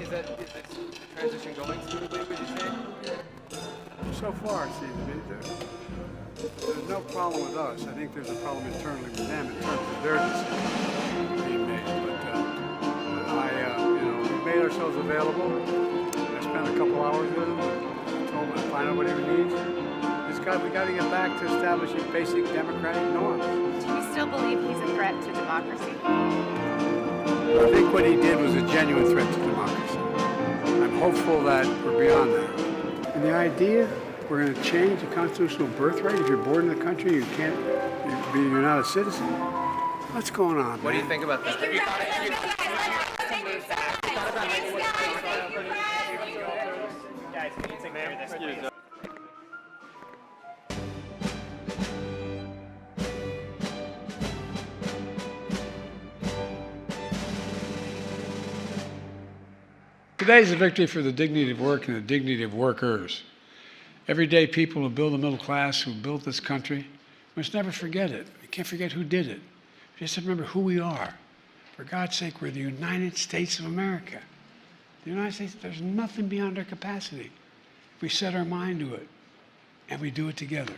Is the transition going smoothly, would you say? So far, it seems to be. There's no problem with us. I think there's a problem internally with them in terms of their decisions being made. But we made ourselves available. I spent a couple hours with him. I told him to find out what he needs. We got to get back to establishing basic democratic norms. Do you still believe he's a threat to democracy? I think what he did was a genuine threat to democracy. I'm hopeful that we're beyond that. And the idea we're going to change the constitutional birthright. If you're born in the country, you're not a citizen. What's going on, man? What do you think about that? Guys, can you take care of this, please? Today is a victory for the dignity of work and the dignity of workers. Everyday people who build the middle class, who built this country, must never forget it. We can't forget who did it. We just have to remember who we are. For God's sake, we're the United States of America. The United States, there's nothing beyond our capacity. We set our mind to it, and we do it together.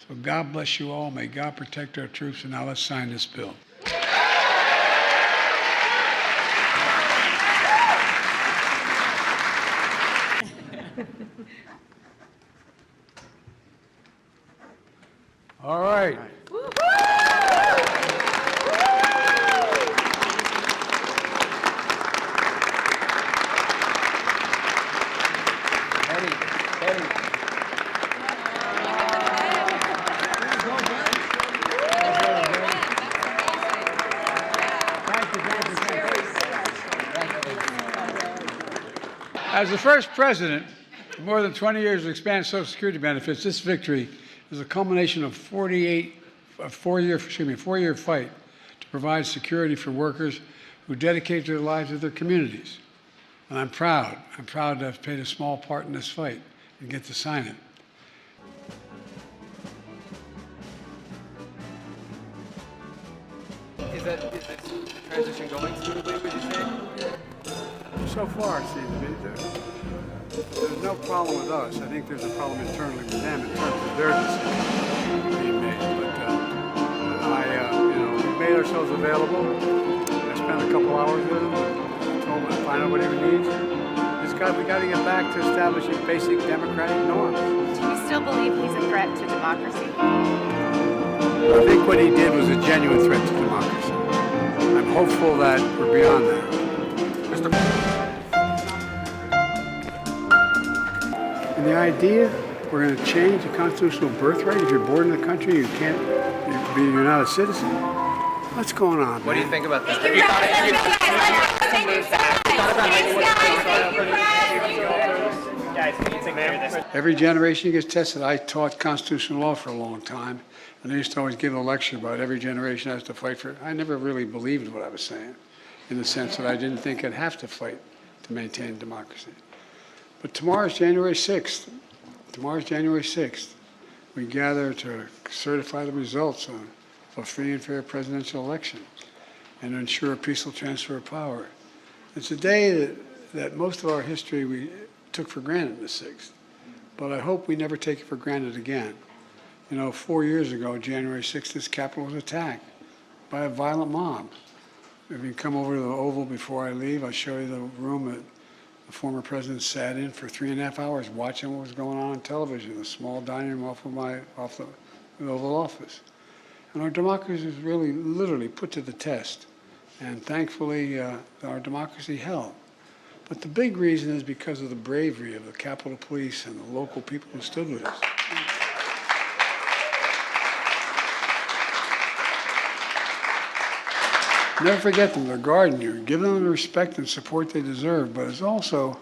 So God bless you all. May God protect our troops. And now let's sign this bill. All right. As the first president in more than 20 years to expand Social Security benefits, this victory is a culmination of a four-year fight to provide security for workers who dedicate their lives to their communities. And I'm proud to have played a small part in this fight and get to sign it. Is the transition going smoothly, would you say? So far, it seems to be. There's no problem with us. I think there's a problem internally with them in terms of their decisions being made. But we made ourselves available. I spent a couple hours with him. I told him to find out what he needs. We got to get back to establishing basic democratic norms. Do you still believe he's a threat to democracy? I think what he did was a genuine threat to democracy. I'm hopeful that we're beyond that. And the idea we're going to change the constitutional birthright. If you're born in the country, you're not a citizen. What's going on, man? What do you think about that? Guys, can you take care of this? Every generation gets tested. I taught constitutional law for a long time, and I used to always give a lecture about every generation has to fight for it. I never really believed what I was saying, in the sense that I didn't think I'd have to fight to maintain democracy. But tomorrow's January 6th. We gather to certify the results of a free and fair presidential election and to ensure a peaceful transfer of power. It's a day that most of our history we took for granted, the 6th. But I hope we never take it for granted again. 4 years ago, January 6th, this Capitol was attacked by a violent mob. If you come over to the Oval before I leave, I'll show you the room that the former president sat in for 3.5 hours watching what was going on television, the small dining room off the Oval Office. And our democracy was really literally put to the test. And thankfully, our democracy held. But the big reason is because of the bravery of the Capitol Police and the local people who stood with us. Never forget them. They're guarding you. Give them the respect and support they deserve. But it's also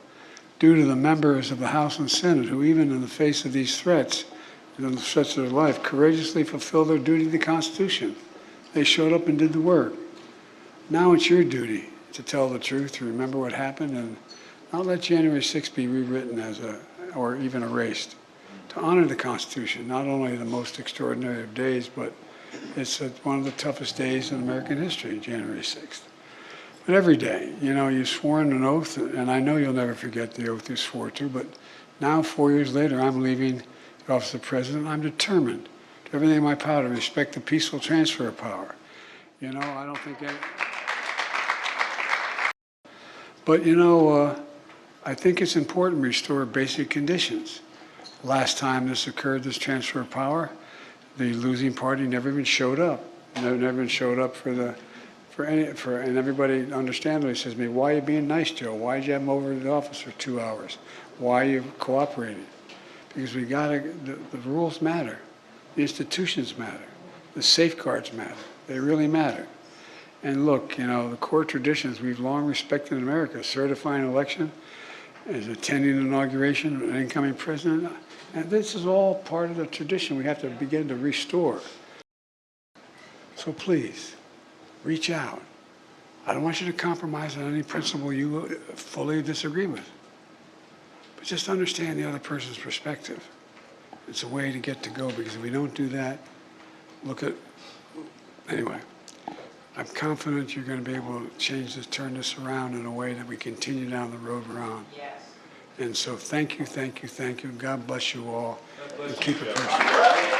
due to the members of the House and Senate who, even in the face of these threats, in the threats of their life, courageously fulfilled their duty to the Constitution. They showed up and did the work. Now it's your duty to tell the truth, to remember what happened, and not let January 6th be rewritten or even erased. To honor the Constitution, not only the most extraordinary of days, but it's one of the toughest days in American history, January 6th. But every day, you know, you swore an oath, and I know you'll never forget the oath you swore to, but now, 4 years later, I'm leaving the office of president. I'm determined to do everything in my power to respect the peaceful transfer of power. You know, I don't think but, you know, I think it's important to restore basic conditions. Last time this occurred, this transfer of power, the losing party never even showed up. Never even showed up and everybody understandably says to me, why are you being nice, Joe? Why did you have him over to the office for 2 hours? Why are you cooperating? Because the rules matter. The institutions matter. The safeguards matter. They really matter. And look, you know, the core traditions we've long respected in America, certifying an election, is attending an inauguration of an incoming president. And this is all part of the tradition we have to begin to restore. So please, reach out. I don't want you to compromise on any principle you fully disagree with. But just understand the other person's perspective. It's a way to get to go, because if we don't do that, anyway, I'm confident you're going to be able to turn this around in a way that we continue down the road we're on. Yes. And so thank you, thank you, thank you. God bless you all. And keep it personal.